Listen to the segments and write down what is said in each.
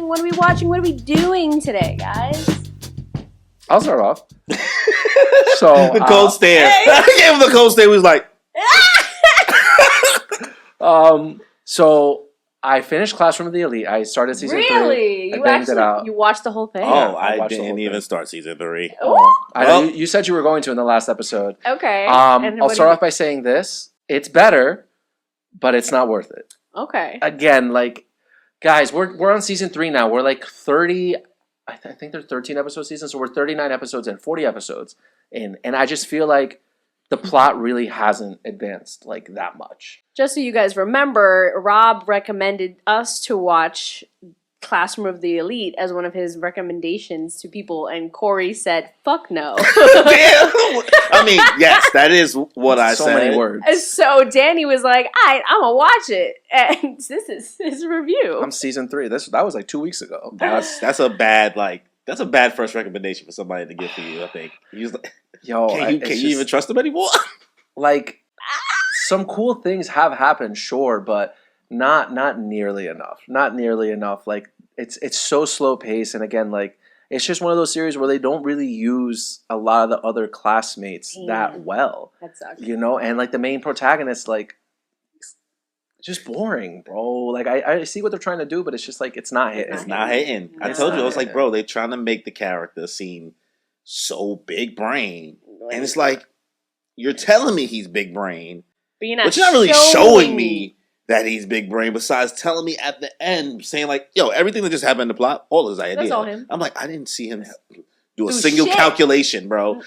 watching? What are we watching? What are we doing today, guys? I'll start off. So the cold stare. I gave him the cold stare. He was like, So I finished Classroom of the Elite. I started season 3. Really? You actually you watched the whole thing? oh, I I watched the whole didn't even thing. start season 3. I know you said you were going to in the last episode. Okay. I'll start off by saying this. It's better, but it's not worth it. Okay. Again, like, guys, we're on season 3 now. We're like 30. I think there's 13 episode seasons, so we're 39 episodes and 40 episodes in, and I just feel like the plot really hasn't advanced like that much. Just so you guys remember, Rob recommended us to watch Classroom of the Elite as one of his recommendations to people, and Corey said, "Fuck no." I mean, yes, that is what I so said. many words. And so Danny was like, "I'm gonna watch it," and this is his review. I'm season 3. That was like 2 weeks ago. That's a bad first recommendation for somebody to give for you. I think he's like, Yo, can you even trust him anymore? Like, some cool things have happened, sure, but not nearly enough. Not nearly enough. Like, it's so slow paced, and again, like, it's just one of those series where they don't really use a lot of the other classmates that well. That sucks. You know, and like the main protagonist, like, it's just boring, bro. Like, I see what they're trying to do, but it's just like it's not hitting. It's not hitting. I It's told not you, I was like, hitting. bro, they're trying to make the character seem so big brain, and it's like you're telling me he's big brain, but you're not really showing me that he's big brain. Besides telling me at the end, saying like, "Yo, everything that just happened in the plot, all his idea." That's all him. I'm like, I didn't see him do a Do single shit. calculation, bro. Mm-mm.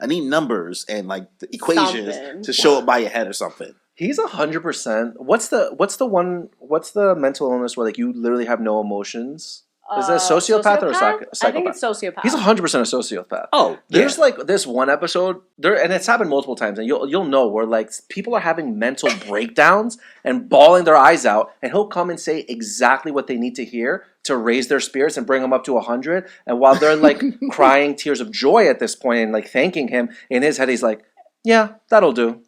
I need numbers and like the equations Something. to show up by your head or something. He's 100%. What's the mental illness where like you literally have no emotions? Is that a sociopath or a psychopath? I think it's sociopath. He's 100% a sociopath. Oh, There's like this one episode there, and it's happened multiple times, and you'll know where like people are having mental breakdowns and bawling their eyes out, and he'll come and say exactly what they need to hear to raise their spirits and bring them up to 100. And while they're like crying tears of joy at this point and like thanking him, in his head he's like, "Yeah, that'll do.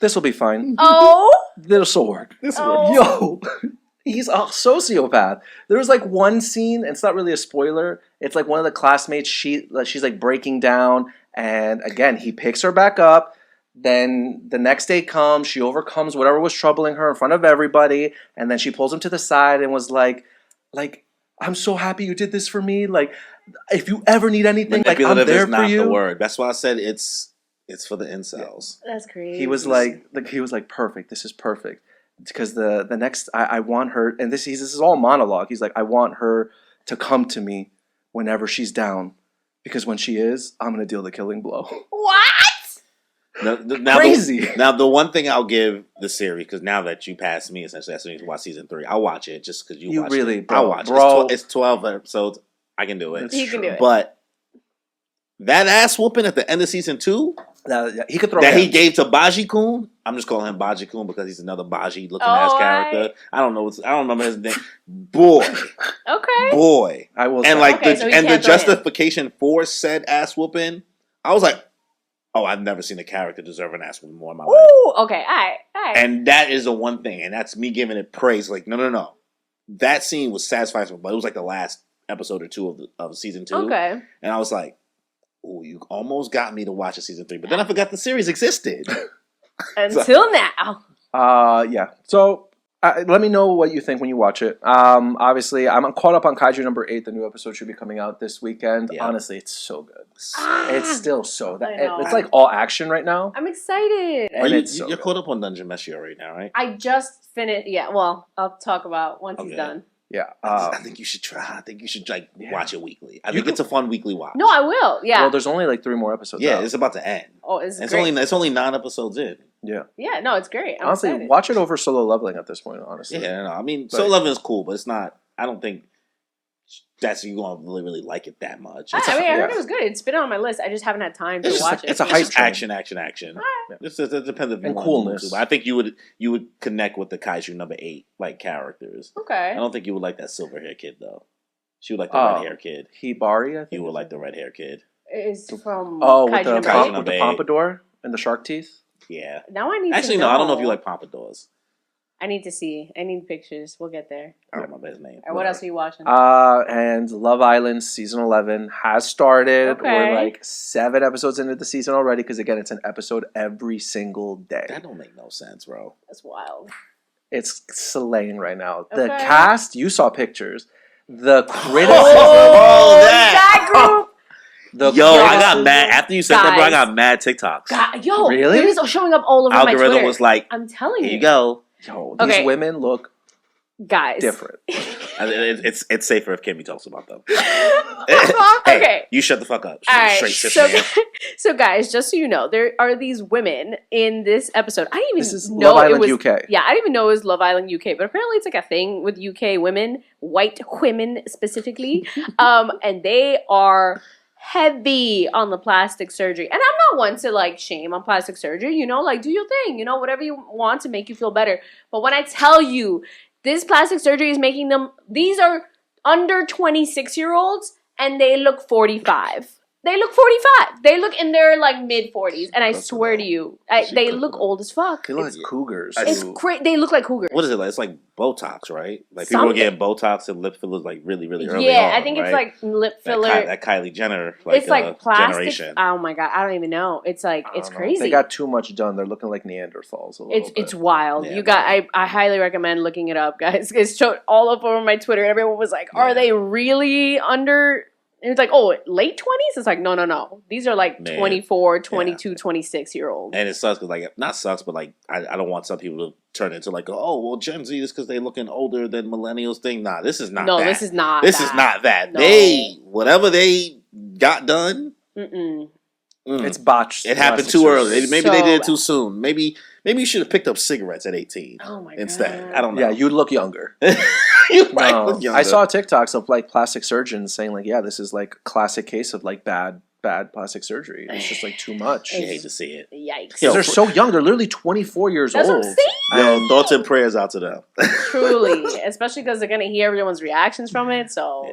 This will be fine. Oh. This will work. This will work." Yo. He's a sociopath. There was like one scene, and it's not really a spoiler. It's like one of the classmates, she's like breaking down, and again, he picks her back up. Then the next day comes, she overcomes whatever was troubling her in front of everybody, and then she pulls him to the side and was like, "I'm so happy you did this for me. Like, if you ever need anything, like I'm there is for not you." the word. That's why I said it's for the incels. That's crazy. He was like perfect. This is perfect. Because the next I want her, and this is all monologue. He's like, I want her to come to me whenever she's down, because when she is, I'm gonna deal the killing blow. What? Now Crazy. Now the one thing I'll give the series, because now that you passed me, essentially, as soon as you watch season 3, I'll watch it just because you watch really, it. bro, I'll watch bro. it. It's 12 episodes. I can do it. He can do it. But that ass whooping at the end of season 2 He could throw that he hands. gave to Baji-kun. I'm just calling him Baji-kun because he's another Baji looking ass character. I don't remember his name. Boy. Okay. I will. And say. like Okay, so he the can't throw justification for said ass whooping, I was like, oh, I've never seen a character deserve an ass whooping more in my life. Ooh. Okay. All right. And that is the one thing, and that's me giving it praise. Like, no. That scene was satisfying, but it was like the last episode or 2 of season 2. Okay. And I was like, ooh, you almost got me to watch a season 3. But then I forgot the series existed. Until now. Yeah. So let me know what you think when you watch it. Obviously, I'm caught up on Kaiju number 8. The new episode should be coming out this weekend. Yeah. Honestly, it's so good. Ah, It's still so I know. it's like all action right now. I'm excited. And it's so you're good. caught up on Dungeon Meshi right now, right? I just finished. Yeah. Well, I'll talk about once he's Okay. done. Yeah. I think you should try. I think you should watch it weekly. I You think can- it's a fun weekly watch. No, I will. Yeah. Well, there's only like 3 more episodes. Yeah, out. it's about to end. Oh, it's It's great. only 9 episodes in. Yeah. Yeah. No, it's great. I'm Honestly, excited. watch it over Solo Leveling at this point. Honestly. Yeah, no, I mean, But- Soul Leveling is cool, but it's not. I don't think that's you're gonna really like it that much. I heard yeah. it was good. It's been on my list. I just haven't had time to It's just watch it. it's a It's heist just train. action. Alright. It depends if you And want coolness. To, but I think you would connect with the Kaiju number 8 like characters. I Okay. don't think you would like that silver hair kid though. She would like the red hair kid. Hibari, I think. You would like the red hair kid. It's from Oh, Kaiju with the, number Kaiju 8. with the number 8. pompadour and the shark teeth. Yeah. Now I need Actually, to no. know. I don't know if you like pompadours. I need to see. I need pictures. We'll get there. I don't remember his name. All right, what else are you watching? And Love Island season 11 has started. Okay. We're like 7 episodes into the season already because again, it's an episode every single day. That don't make no sense, bro. That's wild. It's slaying right now. The Okay. cast, you saw pictures. The criticism. that group. I got mad after you said that, bro. I Guys. got mad TikToks. God, Really? it was showing up all over my Algorithm Twitter. was like, I'm telling here you go. Yo, these Okay. women look guys. different. It's safer if Kimmy talks about them. Okay. Hey, you shut the fuck up. All right, Straight shit, so, man. so guys, just so you know, there are these women in this episode. I didn't This even is know Love it Island was UK. Yeah, I didn't even know it was Love Island UK, but apparently it's like a thing with UK women, white women specifically, and they are heavy on the plastic surgery. And I'm not one to like shame on plastic surgery. You know, like do your thing. You know, whatever you want to make you feel better. But when I tell you this plastic surgery is making them, these are under 26-year-olds. And they look 45. They look 45. They look in their like mid 40s, and I swear to you, they look old as fuck. They look like cougars. It's great. They look like cougars. What is it like? It's like Botox, right? Like people are Something. getting Botox and lip fillers like really, really early on. Yeah, I think right? it's like lip filler. That Kylie Jenner, like, it's like plastic. generation. Oh my god, I don't even know. It's like it's crazy. They got too much done. They're looking like Neanderthals a little bit. It's wild. Yeah, You got. I highly recommend looking it up, guys. It's showed all up over my Twitter. Everyone was like, "Are they really under?" And it's like, oh, late 20s? It's like, no. These are like 24, 22, 26-year-olds. And it sucks because, like, not sucks, but, like, I don't want some people to turn into, like, oh, well, Gen Z is because they looking older than millennials thing. Nah, this is not that. No, this is not This that. is not that. No. Whatever they got done, It's botched. it happened plastic too surgery. early. Maybe they did it too soon. Maybe you should have picked up cigarettes at 18 instead. God. I don't know. Yeah, you look younger. You might No, look younger. I saw TikToks of like plastic surgeons saying like, yeah, this is like classic case of like bad plastic surgery. It's just like too much. You hate to see it. Yikes. Yo, They're so young. They're literally 24 years That's old. what I'm saying. Yo, thoughts and prayers out to them. Truly. Especially because they're going to hear everyone's reactions from it. So,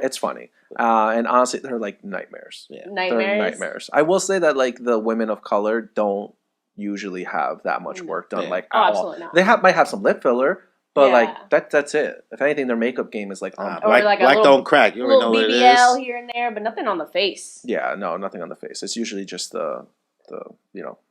It's funny. And honestly, they're like nightmares. Yeah. nightmares. They're nightmares. I will say that like the women of color don't usually have that much work done. Yeah. Like Oh, at all. absolutely not. They might have some lip filler, but Yeah. like that's it. If anything, their makeup game is like Or Black, like a black little- don't crack. You A already know little what it BBL is. here and there, but nothing on the face. yeah, no, nothing on the face. It's usually just the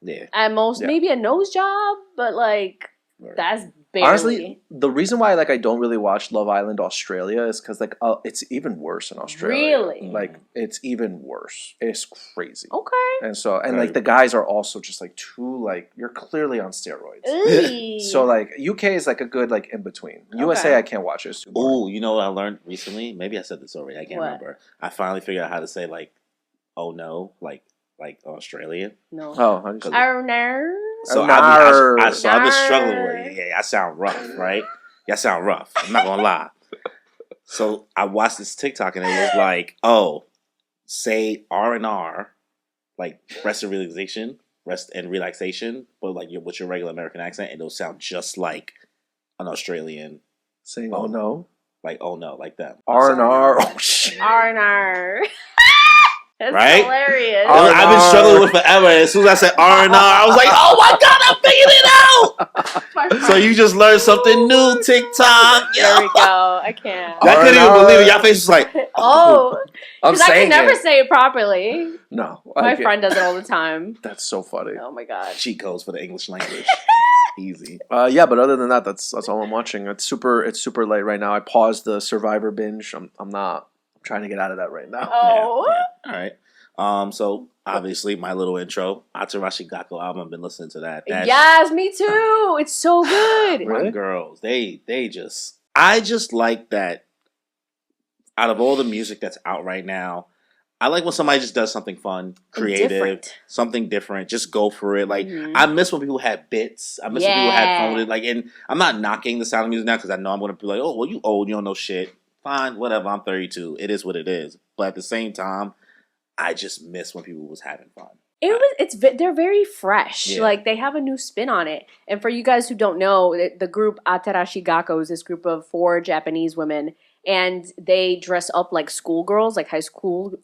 Yeah. At most, Yeah. maybe a nose job, but like, Right. that's barely. Honestly, the reason why like I don't really watch Love Island Australia is because like it's even worse in Australia. Really? Like it's even worse. It's crazy. Okay. And so Right. like the guys are also just like too like you're clearly on steroids. Ooh. So like UK is like a good like in between. USA I can't watch it. It's too boring. Ooh, you know what I learned recently? Maybe I said this already. I can't What? remember. I finally figured out how to say like, oh no, like Australian. No. Oh, how do you say that? Oh, no. So Nar. I've been struggling with it. Yeah, I sound rough, right? Yeah, I sound rough. I'm not gonna lie. So I watched this TikTok and it was like, oh, say R&R, like rest and relaxation, but like with your regular American accent, and it'll sound just like an Australian, Saying oh no. like oh no, like them. R&R. Oh shit. R&R. That's Right? hilarious. R&R. I've been struggling with it forever. As soon as I said R&R, I was like, oh my god, I figured it out. My So friend. you just learned something new, TikTok. There we go. I can't. I couldn't even R&R. believe it. Y'all face was like, Oh, I'm because I can saying never it. say it properly. No. My I friend does it all the time. That's so funny. Oh my god. cheat codes for the English language. Easy. Yeah, but other than that, that's all I'm watching. It's super late right now. I paused the Survivor binge. I'm trying to get out of that right now. Oh. Yeah. All right. So obviously my little intro, Atarashii Gakko album. I've been listening to that. That's Yes, me too. It's so good. my Really? girls. I just like that. Out of all the music that's out right now, I like when somebody just does something fun, creative, different. something different. Just go for it. Like Mhm. I miss when people had bits. I miss when people had Yeah. phoned. Like, and I'm not knocking the sound of music now because I know I'm going to be like, oh, well, you old, you don't know shit. Fine, whatever. I'm 32. It is what it is. But at the same time, I just miss when people was having fun. They're very fresh. Yeah. Like they have a new spin on it. And for you guys who don't know, the group Atarashii Gakko is this group of 4 Japanese women, and they dress up like schoolgirls, like high school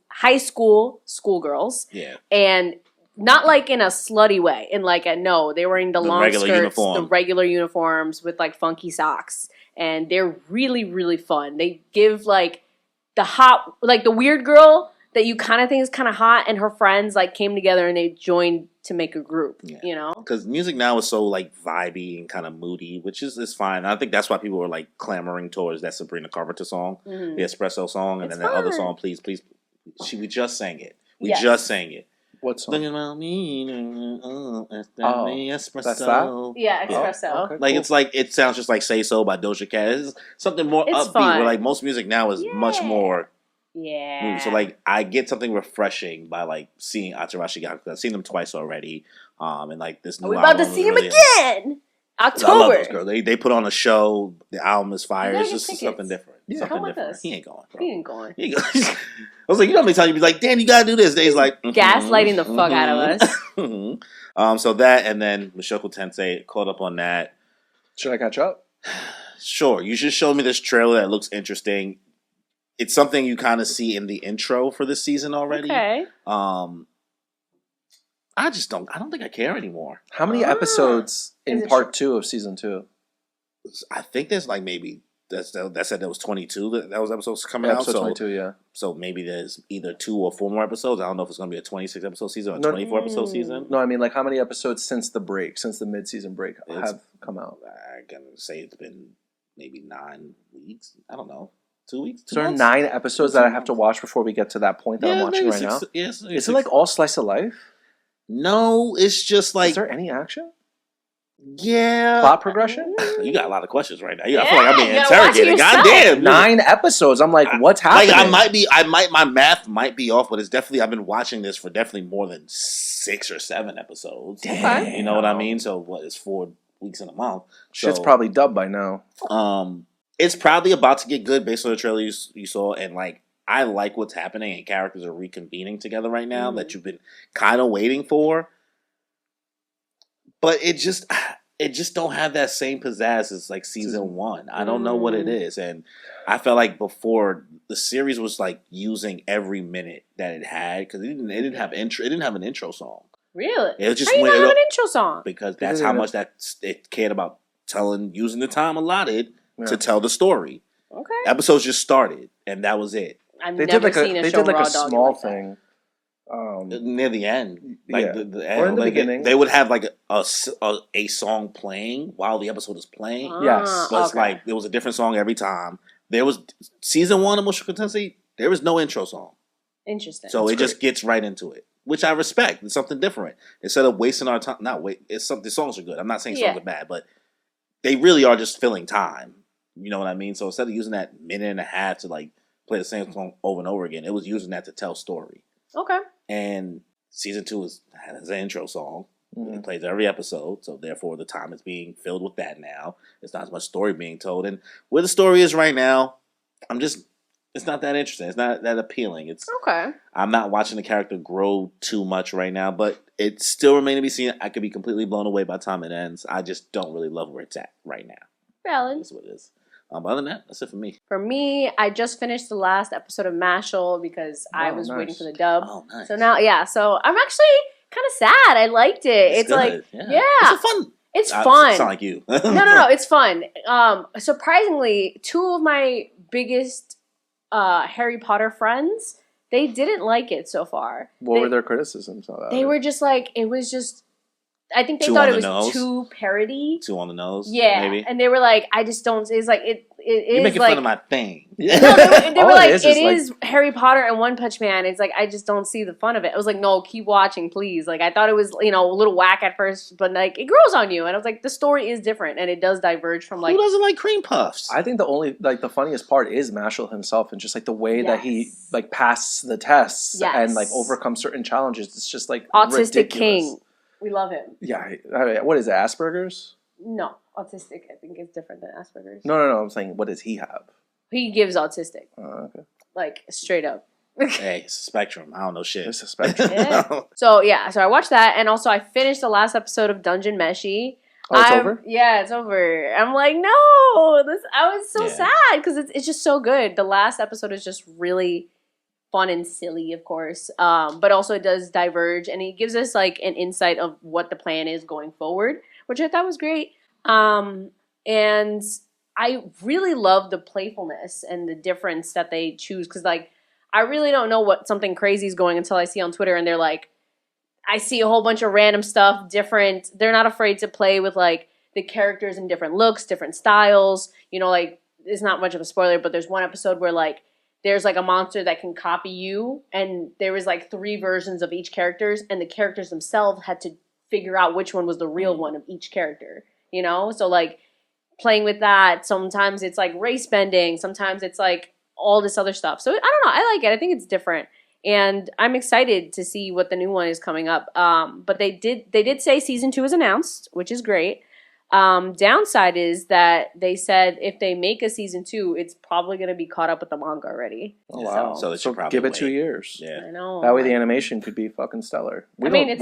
schoolgirls. Yeah. And not like in a slutty way, in like no, they're wearing the long regular skirts, uniform. the regular uniforms with like funky socks, and they're really, really fun. They give like the weird girl that you kind of think is kind of hot, and her friends like came together and they joined to make a group. Yeah. You know, because music now is so like vibey and kind of moody, which is fine. I think that's why people were like clamoring towards that Sabrina Carpenter song, the Espresso song, and It's then that other fun. song, Please Please. We just sang it. We Yes. just sang it. What song? Thinking about me, espresso. that's that? yeah, espresso. Oh, okay, Like cool. it's like it sounds just like "Say So" by Doja Cat. It's something more It's upbeat. fun. Where like most music now is much more Yeah. moody. So like I get something refreshing by like seeing Atarashii Gakko. I've seen them twice already. And like this new Are we about to album see is him really- again? I love October. those girls. They put on a show. The album is fire. You gotta It's get just tickets. something different. Yeah. Something Come with different. us. He ain't going. Bro. He ain't going. He ain't going. I was like, you know how many times you'd be like, damn, you gotta do this. He's like, Gaslighting the fuck out of us. So that and then Mushoku Tensei, caught up on that. Should I catch up? Sure, you just showed me this trailer that looks interesting. It's something you kind of see in the intro for this season already. Okay. I don't think I care anymore. How many episodes in Is it part 2 of season 2? I think there's like maybe that said there was 22 that was episodes coming out. Episode So 22, yeah. So maybe there's either 2 or 4 more episodes. I don't know if it's going to be a 26 episode season or a No, 24 episode season. No, I mean, like, how many episodes since the break, since the mid-season break, It's- have come out? I can say it's been maybe 9 weeks. I don't know. 2 weeks? So there are 9 episodes that I have to watch before we get to that point that I'm watching right now? Yes. Is it like all slice of life? No, it's just like... Is there any action? Yeah. Plot progression? You got a lot of questions right now. I feel like I'm being you gotta watch it interrogated. yourself. Goddamn. 9 episodes. I'm like, what's happening? Like my math might be off, but it's definitely, I've been watching this for definitely more than 6 or 7 episodes. Damn. You know what I mean? So what, it's 4 weeks in a month. Shit's So, probably dubbed by now. it's probably about to get good based on the trailer you saw, and like I like what's happening, and characters are reconvening together right now that you've been kind of waiting for. But it just don't have that same pizzazz as like season 1. I don't know what it is, and I felt like before the series was like using every minute that it had because it didn't have intro. It didn't have an intro song. Really? It just How do you went not have up an intro song? because that's how much it cared about using the time allotted to tell the story. Okay. Episodes just started, and that was it. I've They never did like seen a a they show did like raw a dogging small like that. thing. Near the end, like Yeah. the end, Or in the like beginning. they would have like a song playing while the episode is playing. Yes. But it's okay. like there was a different song every time. There was season 1 of Mushoku Tensei. There was no intro song, Interesting. so it just gets right into it, which I respect. It's something different instead of wasting our time. It's something. The songs are good. I'm not saying songs Yeah. are bad, but they really are just filling time. You know what I mean? So instead of using that minute and a half to like play the same song over and over again, it was using that to tell story. Okay. And season 2 has an intro song. Mhm. It plays every episode, so therefore the time is being filled with that now. It's not as much story being told. And where the story is right now, it's not that interesting. It's not that appealing. Okay. I'm not watching the character grow too much right now, but it still remains to be seen. I could be completely blown away by the time it ends. I just don't really love where it's at right now. Valid. That's what it is. But other than that, that's it for me. For me, I just finished the last episode of Mashal because I Oh, was nice. waiting for the dub. Oh, nice. So now, yeah. So I'm actually kind of sad. I liked it. It's like, good. yeah. It's a fun. it's I fun. sound like you. No. It's fun. Surprisingly, 2 of my biggest Harry Potter friends, they didn't like it so far. What were their criticisms of that? They were just like, it was just. I think they Too thought on it the was nose? too parody. Too on the nose. Yeah, maybe. and they were like, I just don't. It's like it is You're making like. fun of my thing. No, they All were it like, is it like- is Harry Potter and One Punch Man. It's like, I just don't see the fun of it. I was like, no, keep watching, please. Like, I thought it was, a little whack at first, but like, it grows on you. And I was like, the story is different, and it does diverge from like. Who doesn't like cream puffs? I think the funniest part is Mashal himself and just like the way that he Yes. like passes the tests Yes. and like overcomes certain challenges. It's just like Autistic ridiculous. King. We love him. Yeah, what is it? Asperger's? No, autistic, I think, is different than Asperger's. No. I'm saying, what does he have? He gives autistic, Okay. like, straight up. Hey, it's a spectrum. I don't know shit. It's a spectrum. Yeah. So I watched that, and also I finished the last episode of Dungeon Meshi. Oh, it's over? Yeah, it's over. I'm like, no, I was so Yeah. sad because it's just so good. The last episode is just really fun and silly, of course. But also it does diverge, and it gives us like an insight of what the plan is going forward, which I thought was great. And I really love the playfulness and the difference that they choose, because like I really don't know what something crazy is going until I see on Twitter, and they're like, I see a whole bunch of random stuff, different. They're not afraid to play with like the characters in different looks, different styles. You know, like it's not much of a spoiler, but there's one episode where like there's like a monster that can copy you, and there was like 3 versions of each characters, and the characters themselves had to figure out which one was the real one of each character. You know, so like playing with that. Sometimes it's like race bending. Sometimes it's like all this other stuff. So I don't know. I like it. I think it's different. And I'm excited to see what the new one is coming up. But they did say season 2 is announced, which is great. Downside is that they said if they make a season 2, it's probably going to be caught up with the manga already. Oh, wow. So they should probably give it wait. 2 years. Yeah. I know. That way the animation could be fucking stellar. I mean,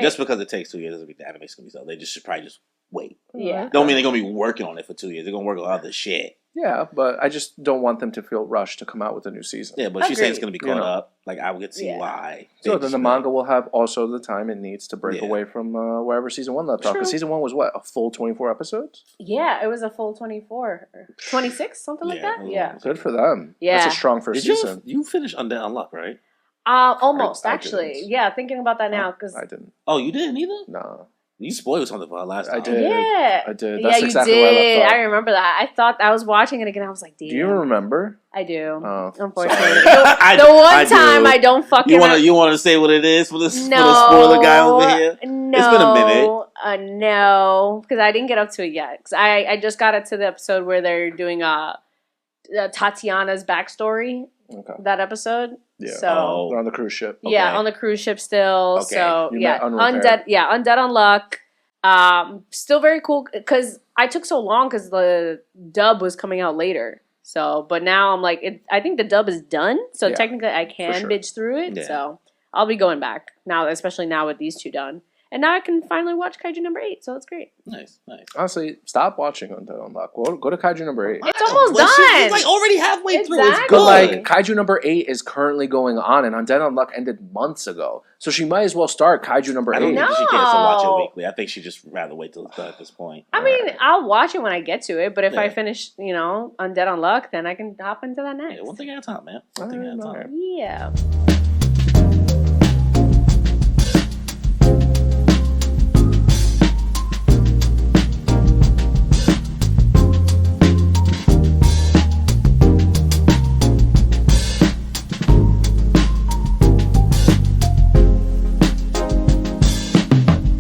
just because it takes 2 years doesn't mean the animation's going to be stellar. They just should probably just wait. Yeah. Don't mean they're going to be working on it for 2 years. They're going to work on other shit. Yeah, but I just don't want them to feel rushed to come out with a new season. Yeah, but she's saying it's going to be caught You know. up. Like, I would see why. So then the manga will have also the time it needs to break away from wherever season 1 left off. Because season 1 was what, a full 24 episodes? Yeah, it was a full 24. 26, something like that? Yeah. Good for them. Yeah. That's a strong first season. You finished Undead Unluck, right? Almost, I actually. didn't. Yeah, thinking about that now. Cause I didn't. Oh, you didn't either? No. You spoiled something for our last time. I did. Yeah. I did. Yeah, That's you exactly did. where I left off. I remember that. I thought I was watching it again. I was like, damn. Do you remember? I do. Oh, unfortunately. sorry. The one I do. time I don't fucking... You want to say what it is for the spoiler guy over here? No. It's been a minute. No. Because I didn't get up to it yet. Because I just got it to the episode where they're doing Tatiana's backstory. Okay. That episode. Yeah. So, They're on the cruise ship. yeah, Okay. on the cruise ship still. Okay. So You yeah, met Unrepaired. Undead Unluck. Still very cool because I took so long because the dub was coming out later. So, but now I'm like, I think the dub is done. So Yeah, technically, I can sure. bitch through it. Yeah. So I'll be going back now, especially now with these 2 done. And now I can finally watch Kaiju number 8. So it's great. Nice. Honestly, stop watching Undead Unluck. Go to Kaiju number 8. It's almost Well, done. She's like already halfway through. It's Exactly. good. But like Kaiju number 8 is currently going on, and Undead Unluck ended months ago. So she might as well start Kaiju number 8. I don't think No. she cares to watch it weekly. I think she just rather wait till it's done at this point. I mean, I'll watch it when I get to it. But if I Yeah. finish, Undead Unluck, then I can hop into that next. Yeah, one thing at a time, man. One thing at a time. Yeah.